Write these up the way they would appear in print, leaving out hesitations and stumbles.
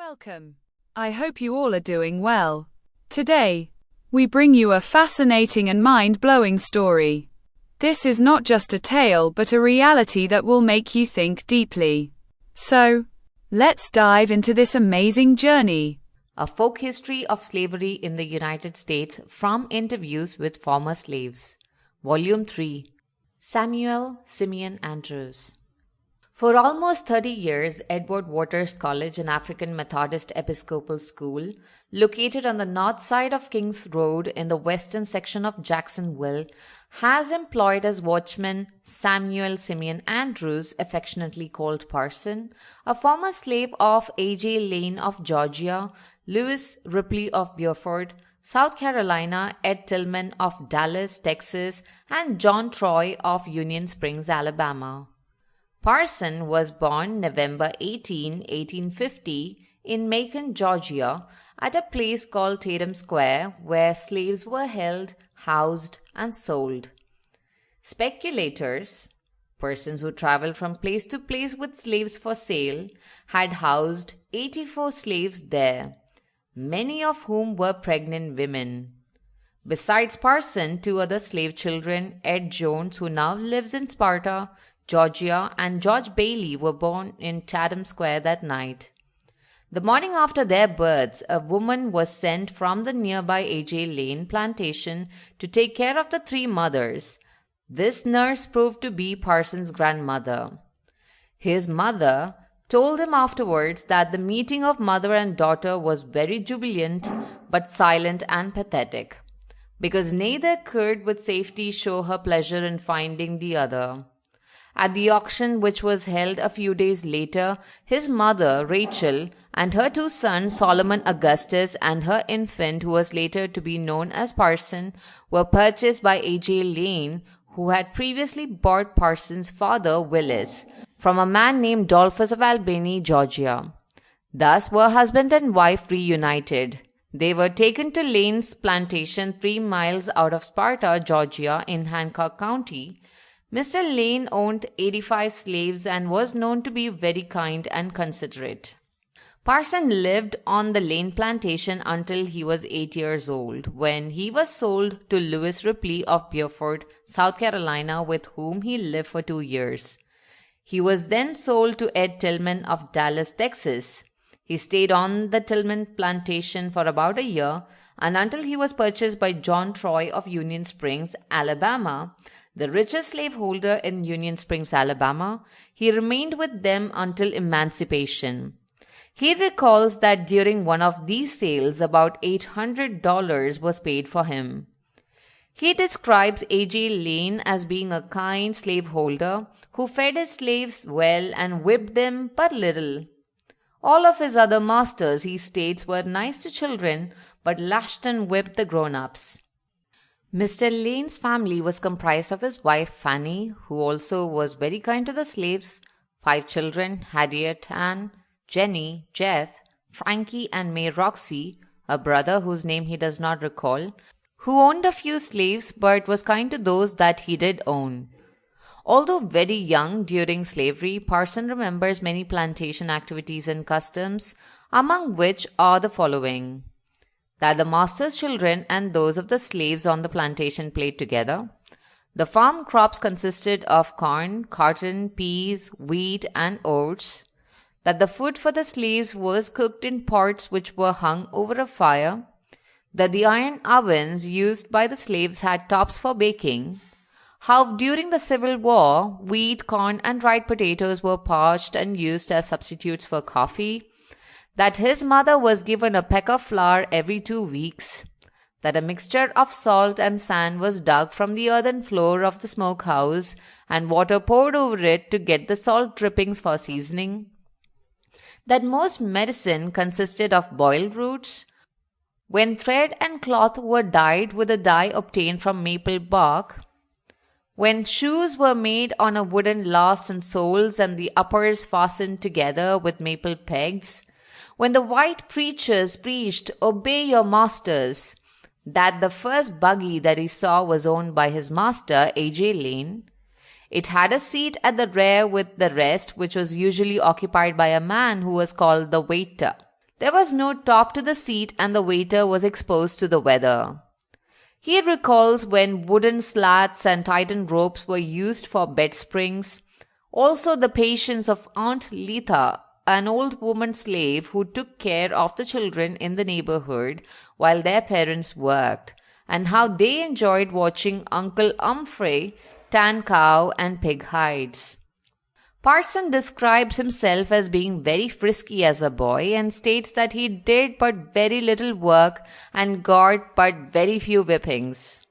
Welcome. I hope you all are doing well. Today, we bring you a fascinating and mind-blowing story. This is not just a tale but a reality that will make you think deeply. So, let's dive into this amazing journey. A folk history of slavery in the United States from interviews with former slaves. Volume 3. Samuel Simeon Andrews. For almost 30 years, Edward Waters College, an African Methodist Episcopal school, located on the north side of Kings Road in the western section of Jacksonville, has employed as watchman Samuel Simeon Andrews, affectionately called Parson, a former slave of A.J. Lane of Georgia, Lewis Ripley of Beaufort, South Carolina, Ed Tillman of Dallas, Texas, and John Troy of Union Springs, Alabama. Parson was born November 18, 1850, in Macon, Georgia, at a place called Tatum Square, where slaves were held, housed, and sold. Speculators, persons who traveled from place to place with slaves for sale, had housed 84 slaves there, many of whom were pregnant women. Besides Parson, two other slave children, Ed Jones, who now lives in Sparta, Georgia, and George Bailey, were born in Tatum Square that night. The morning after their births, a woman was sent from the nearby A.J. Lane plantation to take care of the three mothers. This nurse proved to be Parson's grandmother. His mother told him afterwards that the meeting of mother and daughter was very jubilant but silent and pathetic, because neither could with safety show her pleasure in finding the other. At the auction, which was held a few days later, his mother, Rachel, and her two sons, Solomon Augustus, and her infant, who was later to be known as Parson, were purchased by A.J. Lane, who had previously bought Parson's father, Willis, from a man named Dolphus of Albany, Georgia. Thus were husband and wife reunited. They were taken to Lane's plantation 3 miles out of Sparta, Georgia, in Hancock County. Mr. Lane owned 85 slaves and was known to be very kind and considerate. Parson lived on the Lane plantation until he was 8 years old, when he was sold to Lewis Ripley of Beaufort, South Carolina, with whom he lived for 2 years. He was then sold to Ed Tillman of Dallas, Texas. He stayed on the Tillman plantation for about a year, and until he was purchased by John Troy of Union Springs, Alabama, the richest slaveholder in Union Springs, Alabama. He remained with them until emancipation. He recalls that during one of these sales, about $800 was paid for him. He describes A.J. Lane as being a kind slaveholder who fed his slaves well and whipped them but little. All of his other masters, he states, were nice to children but lashed and whipped the grown-ups. Mr. Lane's family was comprised of his wife Fanny, who also was very kind to the slaves, 5 children, Harriet, Ann, Jenny, Jeff, Frankie, and May Roxy, a brother whose name he does not recall, who owned a few slaves but was kind to those that he did own. Although very young during slavery, Parson remembers many plantation activities and customs, among which are the following: that the master's children and those of the slaves on the plantation played together. The farm crops consisted of corn, cotton, peas, wheat, and oats. That the food for the slaves was cooked in pots which were hung over a fire. That the iron ovens used by the slaves had tops for baking. How during the Civil War, wheat, corn, and dried potatoes were parched and used as substitutes for coffee. That his mother was given a peck of flour every 2 weeks. That a mixture of salt and sand was dug from the earthen floor of the smokehouse and water poured over it to get the salt drippings for seasoning. That most medicine consisted of boiled roots. When thread and cloth were dyed with a dye obtained from maple bark. When shoes were made on a wooden lace and soles and the uppers fastened together with maple pegs. When the white preachers preached, "Obey your masters," that the first buggy that he saw was owned by his master, A.J. Lane. It had a seat at the rear with the rest, which was usually occupied by a man who was called the waiter. There was no top to the seat and the waiter was exposed to the weather. He recalls when wooden slats and tightened ropes were used for bed springs. Also the patience of Aunt Letha, an old woman slave who took care of the children in the neighborhood while their parents worked, and how they enjoyed watching Uncle Humphrey tan cow and pig hides. Parson describes himself as being very frisky as a boy and states that he did but very little work and got but very few whippings.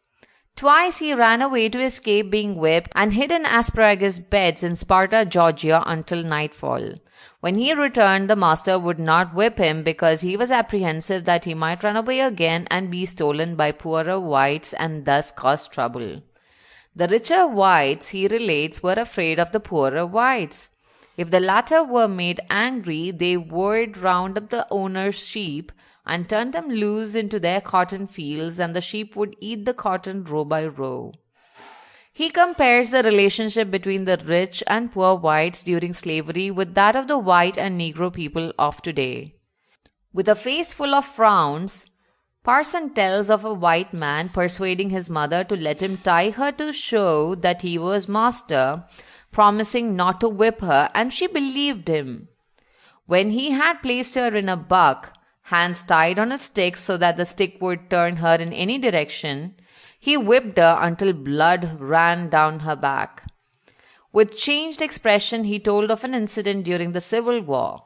Twice he ran away to escape being whipped and hid in asparagus beds in Sparta, Georgia until nightfall. When he returned, the master would not whip him because he was apprehensive that he might run away again and be stolen by poorer whites and thus cause trouble. The richer whites, he relates, were afraid of the poorer whites. If the latter were made angry, they would round up the owner's sheep and turn them loose into their cotton fields, and the sheep would eat the cotton row by row. He compares the relationship between the rich and poor whites during slavery with that of the white and Negro people of today. With a face full of frowns, Parson tells of a white man persuading his mother to let him tie her to show that he was master, promising not to whip her, and she believed him. When he had placed her in a buck, hands tied on a stick so that the stick would turn her in any direction, he whipped her until blood ran down her back. With changed expression, he told of an incident during the Civil War.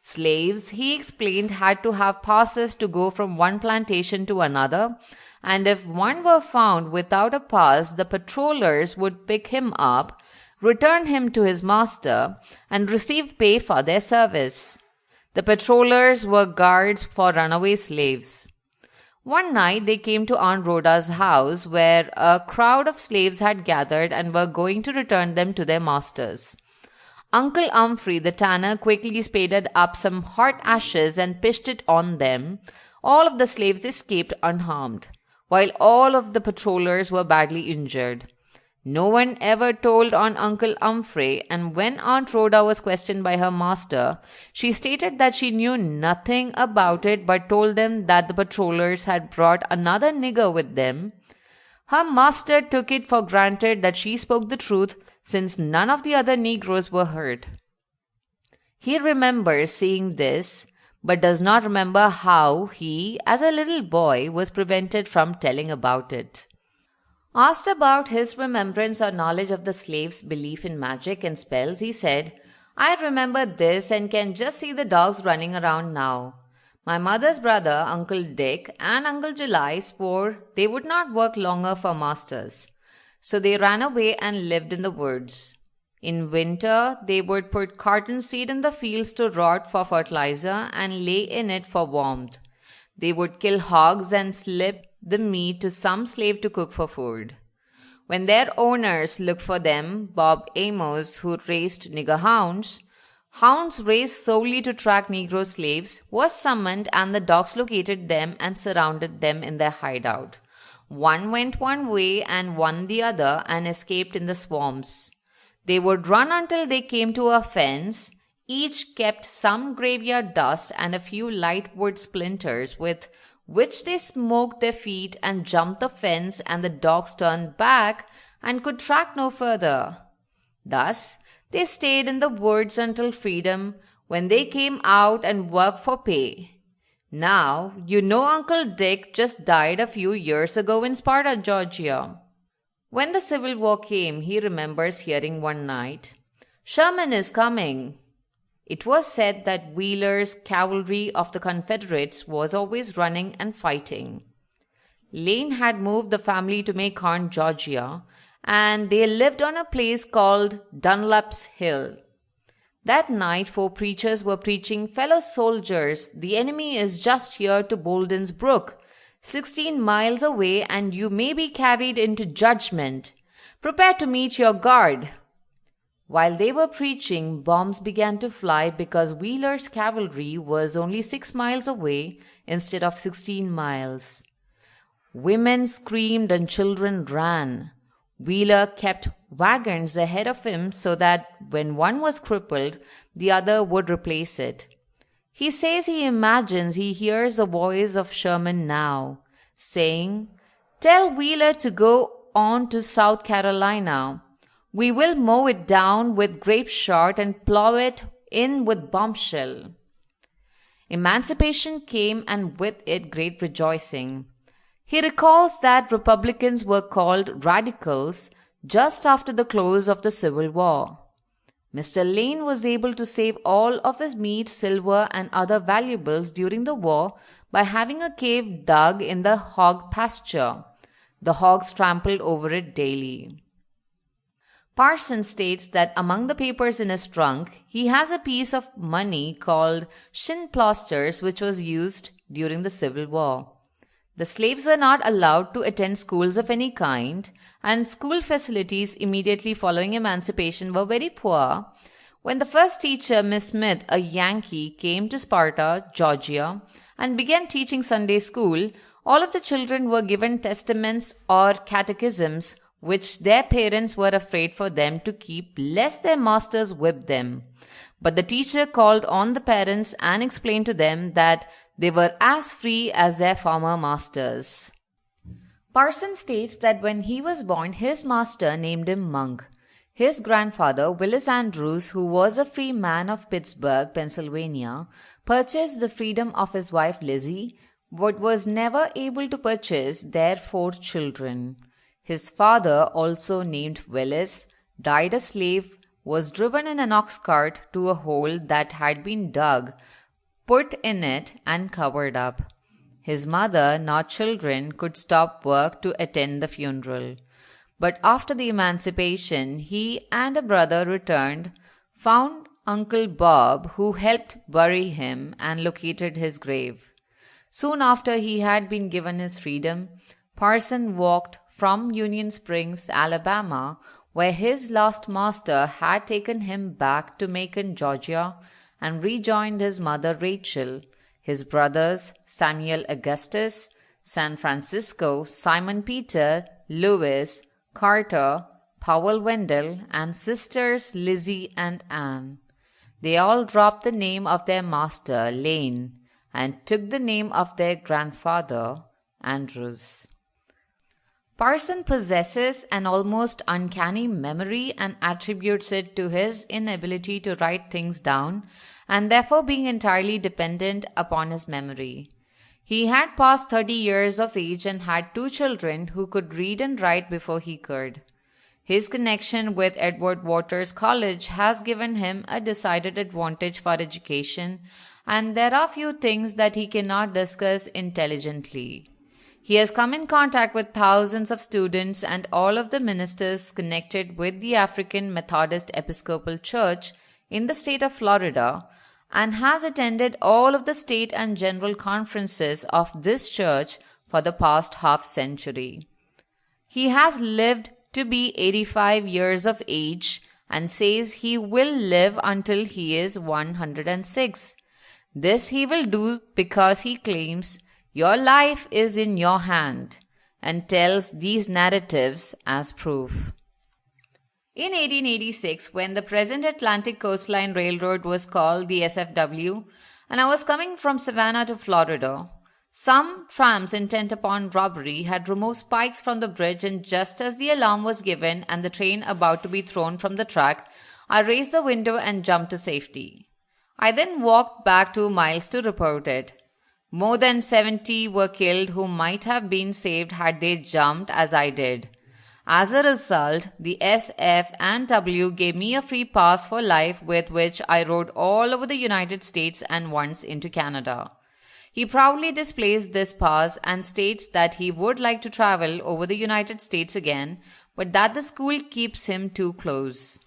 Slaves, he explained, had to have passes to go from one plantation to another, and if one were found without a pass, the patrollers would pick him up, return him to his master, and receive pay for their service. The patrollers were guards for runaway slaves. One night they came to Aunt Rhoda's house, where a crowd of slaves had gathered and were going to return them to their masters. Uncle Humphrey the tanner quickly spaded up some hot ashes and pitched it on them. All of the slaves escaped unharmed, while all of the patrollers were badly injured. No one ever told on Uncle Humphrey, and when Aunt Rhoda was questioned by her master, she stated that she knew nothing about it but told them that the patrollers had brought another nigger with them. Her master took it for granted that she spoke the truth, since none of the other Negroes were hurt. He remembers seeing this, but does not remember how he, as a little boy, was prevented from telling about it. Asked about his remembrance or knowledge of the slaves' belief in magic and spells, he said, "I remember this and can just see the dogs running around now. My mother's brother, Uncle Dick, and Uncle July swore they would not work longer for masters. So they ran away and lived in the woods. In winter, they would put cotton seed in the fields to rot for fertilizer and lay in it for warmth. They would kill hogs and slip the meat to some slave to cook for food. When their owners looked for them, Bob Amos, who raised nigger hounds raised solely to track Negro slaves, was summoned, and the dogs located them and surrounded them in their hideout. One went one way and one the other and escaped in the swamps. They would run until they came to a fence. Each kept some graveyard dust and a few light wood splinters with which they smoked their feet and jumped the fence, and the dogs turned back and could track no further. Thus, they stayed in the woods until freedom, when they came out and worked for pay. Now, you know Uncle Dick just died a few years ago in Sparta, Georgia." When the Civil War came, he remembers hearing one night, "Sherman is coming." It was said that Wheeler's cavalry of the Confederates was always running and fighting. Lane had moved the family to Macon, Georgia, and they lived on a place called Dunlap's Hill. That night, 4 preachers were preaching, "Fellow soldiers, the enemy is just here to Bolden's Brook, 16 miles away, and you may be carried into judgment. Prepare to meet your guard." While they were preaching, bombs began to fly because Wheeler's cavalry was only 6 miles away instead of 16 miles. Women screamed and children ran. Wheeler kept wagons ahead of him so that when one was crippled, the other would replace it. He says he imagines he hears the voice of Sherman now, saying, "Tell Wheeler to go on to South Carolina. We will mow it down with grape shot and plow it in with bombshell." Emancipation came, and with it great rejoicing. He recalls that Republicans were called radicals just after the close of the Civil War. Mr. Lane was able to save all of his meat, silver, and other valuables during the war by having a cave dug in the hog pasture. The hogs trampled over it daily. Parson states that among the papers in his trunk, he has a piece of money called shin plasters, which was used during the Civil War. The slaves were not allowed to attend schools of any kind, and school facilities immediately following emancipation were very poor. When the first teacher, Miss Smith, a Yankee, came to Sparta, Georgia, and began teaching Sunday school, all of the children were given testaments or catechisms which their parents were afraid for them to keep lest their masters whipped them. But the teacher called on the parents and explained to them that they were as free as their former masters. Parson states that when he was born, his master named him Monk. His grandfather, Willis Andrews, who was a free man of Pittsburgh, Pennsylvania, purchased the freedom of his wife Lizzie, but was never able to purchase their 4 children. His father, also named Willis, died a slave, was driven in an ox cart to a hole that had been dug, put in it, and covered up. His mother, not children, could stop work to attend the funeral. But after the emancipation, he and a brother returned, found Uncle Bob, who helped bury him, and located his grave. Soon after he had been given his freedom, Parson walked from Union Springs, Alabama, where his last master had taken him back to Macon, Georgia, and rejoined his mother Rachel, his brothers Samuel Augustus, San Francisco, Simon Peter, Louis, Carter, Powell Wendell, and sisters Lizzie and Anne. They all dropped the name of their master, Lane, and took the name of their grandfather, Andrews. Parson possesses an almost uncanny memory and attributes it to his inability to write things down and therefore being entirely dependent upon his memory. He had passed 30 years of age and had 2 children who could read and write before he could. His connection with Edward Waters College has given him a decided advantage for education, and there are few things that he cannot discuss intelligently. He has come in contact with thousands of students and all of the ministers connected with the African Methodist Episcopal Church in the state of Florida, and has attended all of the state and general conferences of this church for the past half century. He has lived to be 85 years of age and says he will live until he is 106. This he will do because he claims your life is in your hand, and tells these narratives as proof. In 1886, when the present Atlantic Coastline Railroad was called the SFW, and I was coming from Savannah to Florida, some tramps intent upon robbery had removed spikes from the bridge, and just as the alarm was given and the train about to be thrown from the track, I raised the window and jumped to safety. I then walked back 2 miles to report it. More than 70 were killed who might have been saved had they jumped as I did. As a result, the SF and W gave me a free pass for life with which I rode all over the United States and once into Canada. He proudly displays this pass and states that he would like to travel over the United States again, but that the school keeps him too close.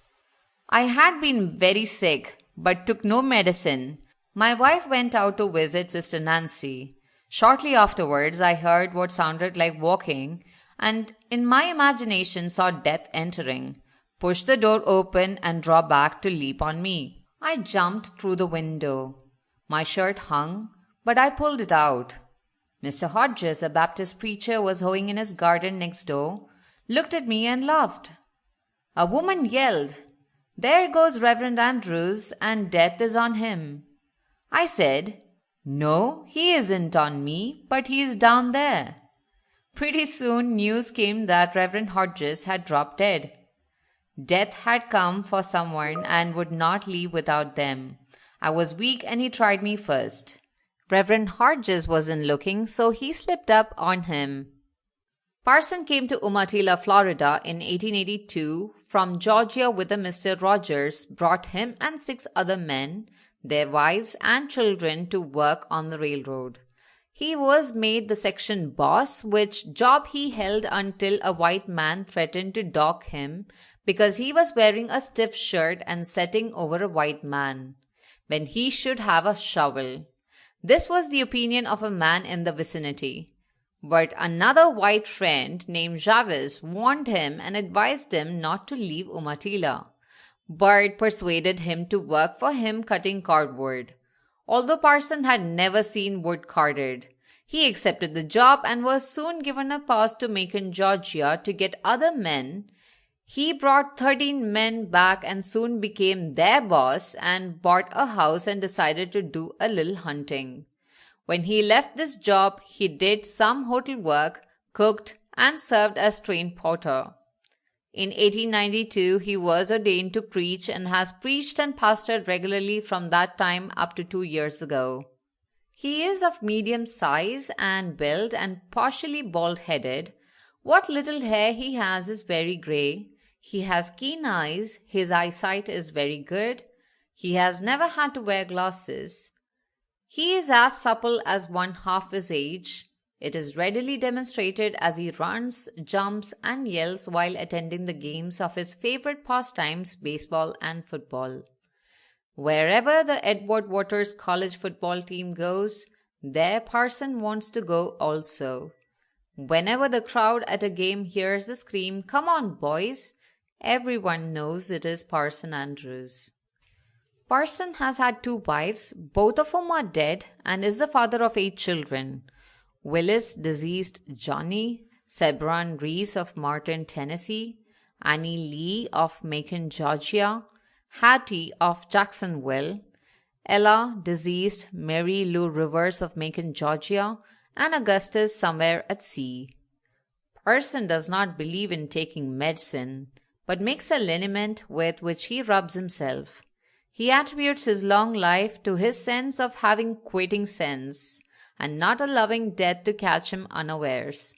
I had been very sick, but took no medicine. My wife went out to visit Sister Nancy. Shortly afterwards, I heard what sounded like walking, and in my imagination saw death entering, push the door open and draw back to leap on me. I jumped through the window. My shirt hung, but I pulled it out. Mr. Hodges, a Baptist preacher, was hoeing in his garden next door, looked at me and laughed. A woman yelled, "There goes Reverend Andrews, and death is on him." I said, "No, he isn't on me, but he is down there." Pretty soon news came that Reverend Hodges had dropped dead. Death had come for someone and would not leave without them. I was weak and he tried me first. Reverend Hodges wasn't looking, so he slipped up on him. Parson came to Umatilla, Florida in 1882 from Georgia with a Mr. Rogers, brought him and 6 other men, their wives and children to work on the railroad. He was made the section boss, which job he held until a white man threatened to dock him because he was wearing a stiff shirt and setting over a white man, when he should have a shovel. This was the opinion of a man in the vicinity. But another white friend named Javis warned him and advised him not to leave Umatilla, but persuaded him to work for him cutting cardboard. Although Parson had never seen wood carded, he accepted the job and was soon given a pass to Macon, Georgia to get other men. He brought 13 men back and soon became their boss and bought a house and decided to do a little hunting. When he left this job, he did some hotel work, cooked, and served as train porter. In 1892, he was ordained to preach and has preached and pastored regularly from that time up to 2 years ago. He is of medium size and build and partially bald-headed. What little hair he has is very grey. He has keen eyes. His eyesight is very good. He has never had to wear glasses. He is as supple as one half his age. It is readily demonstrated as he runs, jumps, and yells while attending the games of his favorite pastimes, baseball and football. Wherever the Edward Waters College football team goes, there Parson wants to go also. Whenever the crowd at a game hears the scream, "Come on, boys," everyone knows it is Parson Andrews. Parson has had 2 wives, both of whom are dead, and is the father of 8 children. Willis, deceased Johnny, Sebron Reese of Martin, Tennessee, Annie Lee of Macon, Georgia, Hattie of Jacksonville, Ella, deceased Mary Lou Rivers of Macon, Georgia, and Augustus somewhere at sea. Parson does not believe in taking medicine, but makes a liniment with which he rubs himself. He attributes his long life to his sense of having quitting sense, and not a loving death to catch him unawares.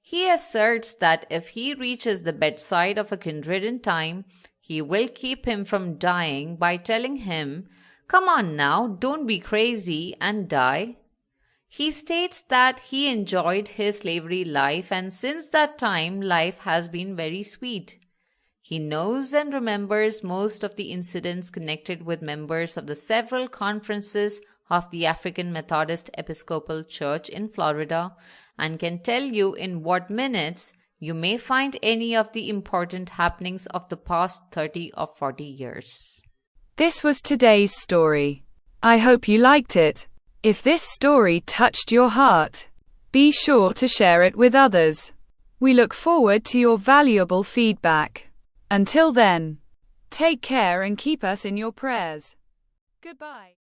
He asserts that if he reaches the bedside of a kindred in time, he will keep him from dying by telling him, "Come on now, don't be crazy and die." He states that he enjoyed his slavery life, and since that time life has been very sweet. He knows and remembers most of the incidents connected with members of the several conferences of the African Methodist Episcopal Church in Florida and can tell you in what minutes you may find any of the important happenings of the past 30 or 40 years. This was today's story. I hope you liked it. If this story touched your heart, be sure to share it with others. We look forward to your valuable feedback. Until then, take care and keep us in your prayers. Goodbye.